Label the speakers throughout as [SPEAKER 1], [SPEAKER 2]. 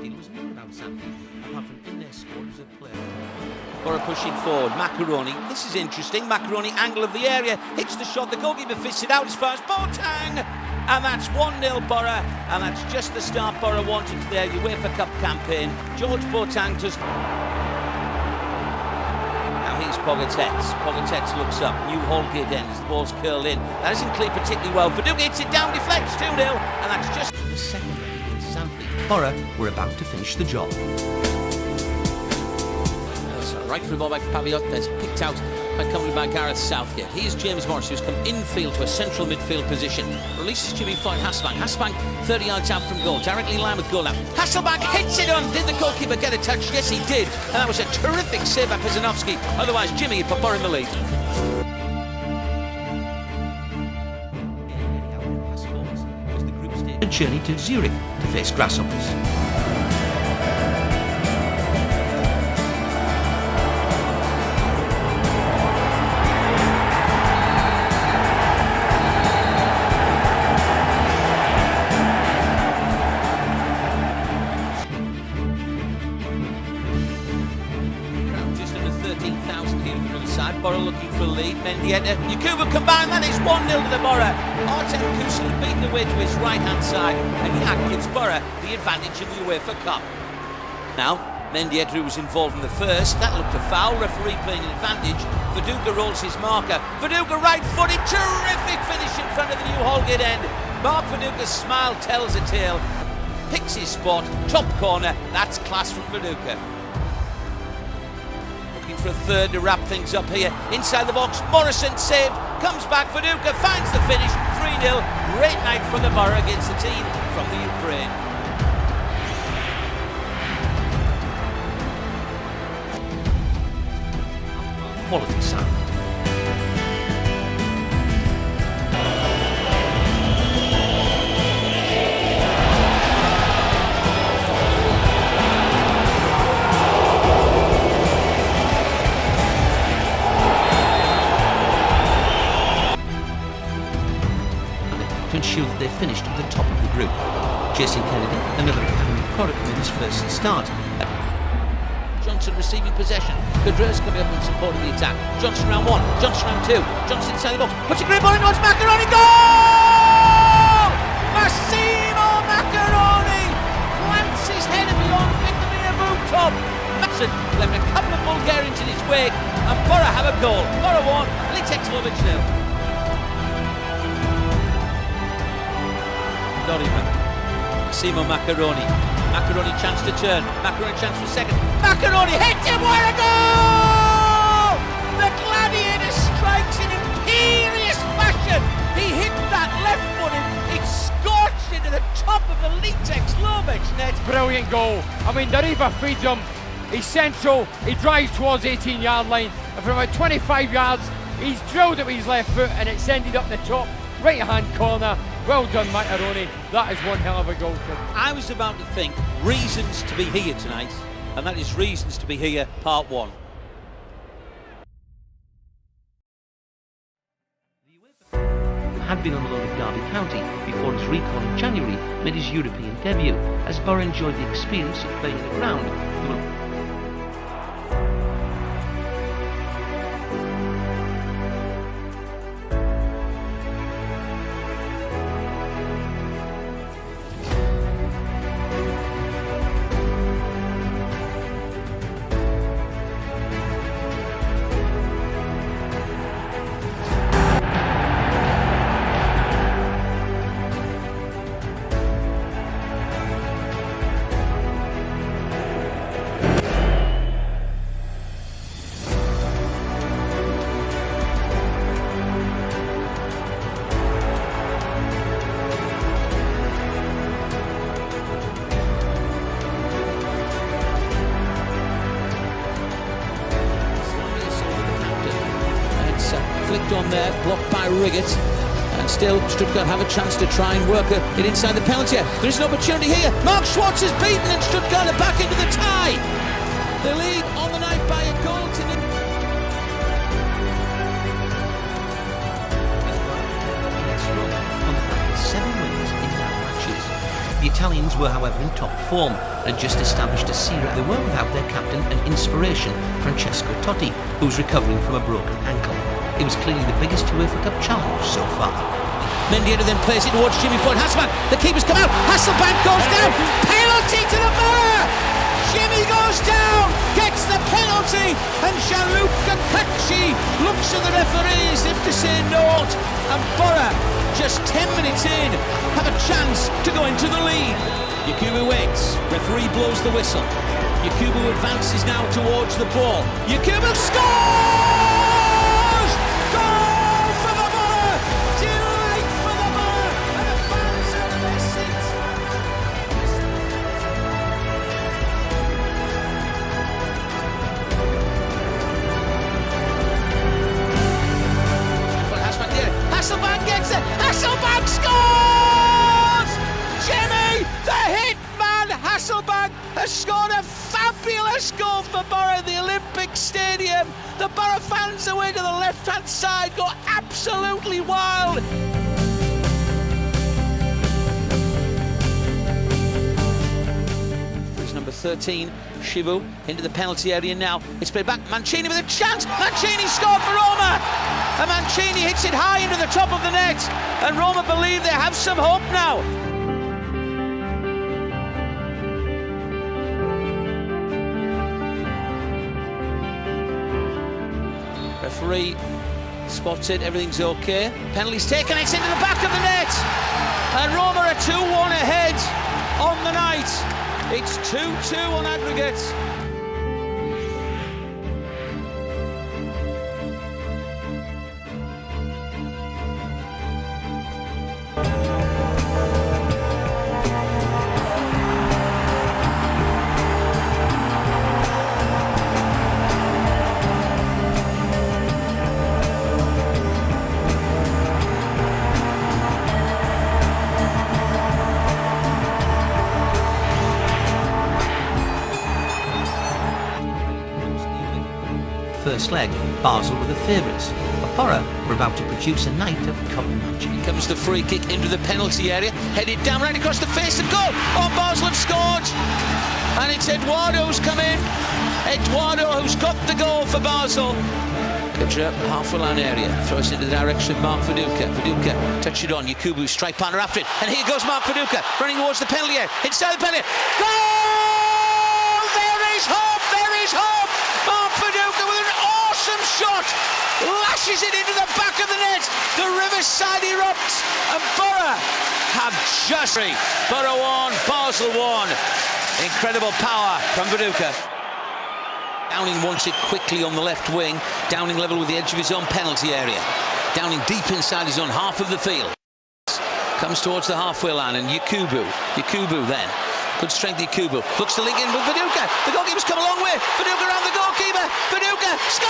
[SPEAKER 1] deal was known about something, apart from in their squad as a player.
[SPEAKER 2] Borough pushing forward, Macaroni, this is interesting, Macaroni, angle of the area, hits the shot, the goalkeeper fits it out as far as Boateng, and that's 1-0 Borough, and that's just the start Borough wanted to their UEFA Cup campaign. George Boateng just... Now here's Pogatetz looks up, New Holgate ends, the ball's curled in, that isn't cleared particularly well, Verduga hits it down, deflects 2-0, and that's just...
[SPEAKER 1] The second leg against something, Borough were about to finish the job.
[SPEAKER 2] Right for the ball back to Paviot, that's picked out by Gareth Southgate. Here's James Morris, who's come infield to a central midfield position. Releases Jimmy Floyd Hasselbank. Hasselbank 30 yards out from goal, directly in line with goal now. Hasselbank hits it on. Did the goalkeeper get a touch? Yes, he did. And that was a terrific save by Pezanovski. Otherwise, Jimmy had put Borough in the lead.
[SPEAKER 1] A journey to Zurich to face Grasshoppers.
[SPEAKER 2] Borough looking for a lead, Mendieta, Yakubu combined, that is 1-0 to the Borough. Artem Kusli beating the way to his right hand side, and that gives Borough the advantage in the UEFA Cup. Now, Mendieta, who was involved in the first, that looked a foul, referee playing an advantage. Verduga rolls his marker, Verduga right footed, terrific finish in front of the New Holgate end. Mark Verduga's smile tells a tale, picks his spot, top corner, that's class from Verduga. For a third to wrap things up here. Inside the box, Morrison saved, comes back, Verduga finds the finish, 3-0. Great night for the Borough against the team from the Ukraine.
[SPEAKER 1] Quality sound. To ensure that they finished at the top of the group. Jason Kennedy, another academy product, made his first start.
[SPEAKER 2] Johnson receiving possession. Kudrez coming up and supporting the attack. Johnson round one, Johnson round two. Johnson inside the box, puts a great ball in towards Macaroni, goal! Massimo Macaroni plants his head beyond Victory boot top. Matson left a couple of Bulgarians in his wake, and Borough have a goal. Borough 1, Litek 0. Not even. Massimo Macaroni. Macaroni chance to turn. Macaroni chance for second. Macaroni hits him, what a goal! The Gladiator strikes in imperious fashion. He hit that left footed. It scorched into the top of the Litek net.
[SPEAKER 3] Brilliant goal. I mean, the Riva feeds him. He's central. He drives towards the 18-yard line. And from about 25 yards, he's drilled it with his left foot and it's ended up the top right-hand corner. Well done, Macaroni. That is one hell of a goal.
[SPEAKER 2] I was about to think reasons to be here tonight, and that is Reasons to Be Here, Part 1.
[SPEAKER 1] Had been on the loan of Derby County before his recall in January made his European debut, as Borough enjoyed the experience of playing on the ground.
[SPEAKER 2] Flicked on there, blocked by Riggett, and still Stuttgart have a chance to try and work it inside the penalty area. There is an opportunity here. Mark Schwartz is beaten and Stuttgart are back into the tie. The lead on the night by a goal to the...
[SPEAKER 1] On the back of 7 wins in 9 matches. The The Italians were, however, in top form and had just established a series. They were without their captain and inspiration, Francesco Totti, who was recovering from a broken ankle. It was clearly the biggest UEFA Cup challenge so far.
[SPEAKER 2] Mendy then plays it towards Jimmy Floyd Hasselbank. The keeper's come out. Hasselbank goes down. Penalty to the Borough. Jimmy goes down, gets the penalty, and Gianluca Cacci looks at the referee as if to say naught. And Borough, just 10 minutes in, have a chance to go into the lead. Yakubu waits. Referee blows the whistle. Yakubu advances now towards the ball. Yakubu scores! Goal for the Borough! Delight for the Borough! And the fans are in their seats. Hasselbank gets it! Hasselbank scores! Jimmy, the hitman Hasselbank, has scored a fabulous goal for Borough, the Olympic Stadium. The Borough fans away to the left-hand side go absolutely wild. There's number 13, Shivu, into the penalty area now. It's played back. Mancini with a chance. Mancini scored for Roma. And Mancini hits it high into the top of the net. And Roma believe they have some hope now. Referee spots it, everything's okay. Penalty's taken, it's into the back of the net. And Roma are 2-1 ahead on the night. It's 2-2 on aggregate.
[SPEAKER 1] First leg, Basel were the favourites, but Borough were about to produce a night of cup magic.
[SPEAKER 2] Here comes the free kick into the penalty area, headed down right across the face of goal. Oh, Basel have scored, and it's Eduardo who's come in. Eduardo who's got the goal for Basel. Kudra, half-a-line area, throws it into the direction of Mark Viduka. Viduka touch it on, Yakubu, strike partner after it, and here goes Mark Viduka, running towards the penalty area, inside the penalty area. Goal! There is hope, there is hope! Mark Viduka with an awesome shot, lashes it into the back of the net. The Riverside erupts, and Borough have just... Borough 1, Basel 1. Incredible power from Viduka. Downing wants it quickly on the left wing. Downing level with the edge of his own penalty area. Downing deep inside his own half of the field. Comes towards the halfway line, and Yakubu then. Good strength, Yakubu. Looks to link in with Viduka. The goalkeeper's come a long way. Viduka around the goalkeeper. Viduka scores!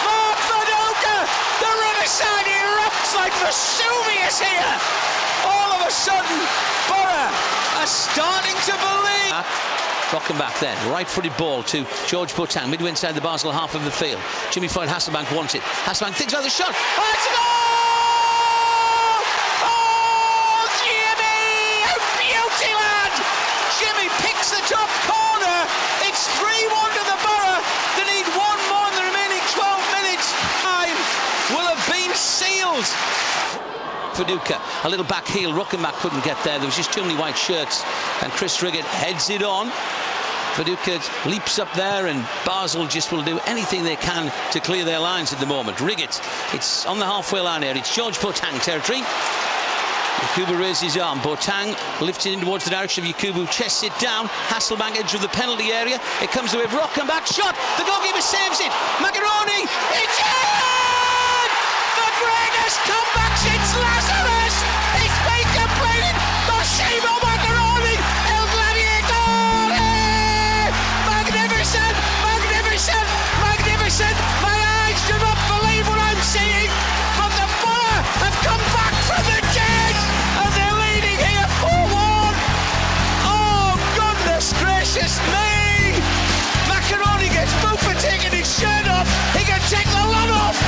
[SPEAKER 2] Mark Viduka! The Riverside erupts like Vesuvius here. All of a sudden, Borough are starting to believe. Rocking back then, right-footed ball to George Boateng, midway inside the Basel half of the field. Jimmy Floyd Hasselbank wants it. Hasselbank thinks about the shot. Oh, it's a goal! Oh, Jimmy! A beauty, lad! Jimmy picks the top corner. It's 3-1 to the Borough. They need one more in the remaining 12 minutes. Time will have been sealed. Viduka, a little back heel. Rockenbach couldn't get there. There was just too many white shirts. And Chris Riggett heads it on. Viduka leaps up there, and Basel just will do anything they can to clear their lines at the moment. Riggett, it's on the halfway line here. It's George Boateng territory. Yakubu raises his arm. Boateng lifts it in towards the direction of Yakubu. Chests it down. Hasselbank edge of the penalty area. It comes away with Rockenbach. Shot. The goalkeeper saves it. Macaroni. It's in! The greatest comeback since Lazarus! It's been completed! Massimo Macaroni! El Gladiatore! Magnificent! Magnificent! Magnificent! My eyes do not believe what I'm seeing! But the Borough have come back from the dead! And they're leading here 4-1! Oh, goodness gracious me! Macaroni gets booed for taking his shirt off! He can take the lot off!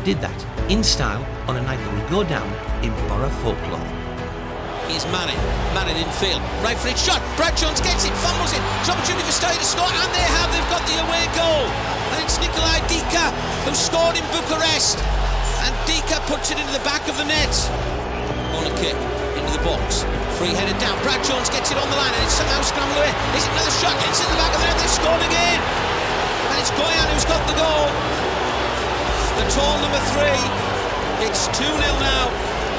[SPEAKER 1] did that in style on a night that will go down in Borough folklore.
[SPEAKER 2] Here's Manning in field, right for it, shot, Brad Jones gets it, fumbles it, it's an opportunity for Stay to score, and they've got the away goal, and it's Nikolai Dika who scored in Bucharest, and Dika puts it into the back of the net. On a kick, into the box, free headed down, Brad Jones gets it on the line, and it's somehow scrambled away, is it another shot, it's in the back of the net, they've scored again, and it's Goyan who's got the goal, the tall number 3, it's 2-0 now.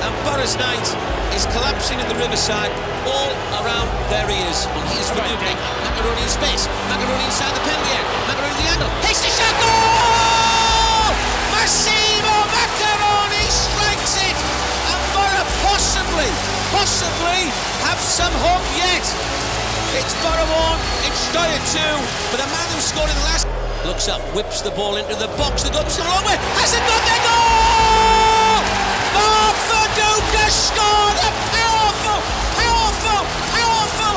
[SPEAKER 2] And Borough's night is collapsing at the Riverside. All around, there he is. And here's Verduke. Macaroni in space. Macaroni inside the penalty area. Macaroni the angle. Hits the shot. Goal! Massimo Macaroni strikes it. And Borough possibly have some hope yet. It's Borough 1, it's Steyr 2. But the man who scored in the last looks up, whips the ball into the box. The goal's still a long way. Has it got the goal? Mark Verduke has scored a powerful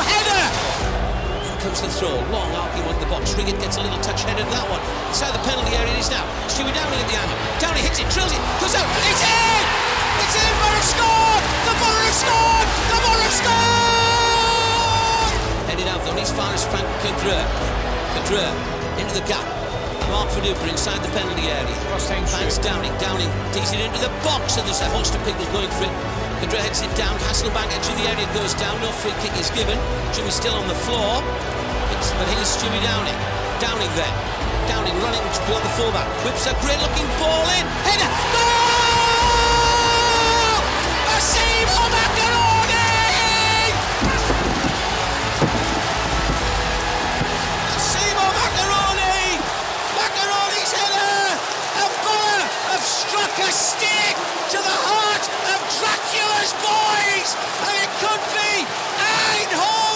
[SPEAKER 2] header. In comes the throw, long argument in the box. Ringett gets a little touch header to that one. Inside the penalty area it is now. Stewie Downey at the angle. Downey hits it, drills it, goes out. It's in! It's in! Borough scored! The Borough have scored! The Borough have scored! Headed out though, as far as Frank Cadre into the gap. Mark Verduke inside the penalty area. Finds Downing tees it into the box, and there's a host of people going for it. Cadre heads it down, Hasselbank edge of the area goes down, no free kick is given. Jimmy's still on the floor, but here's Stewie Downing. Downing there. Downing running beyond the fullback, whips a great looking ball in, header, goal! Massimo Macaroni! Massimo Macaroni! Macaroni's header! And Borough have struck a stick to the heart of Dracula's boys! And it could be Eindhoven!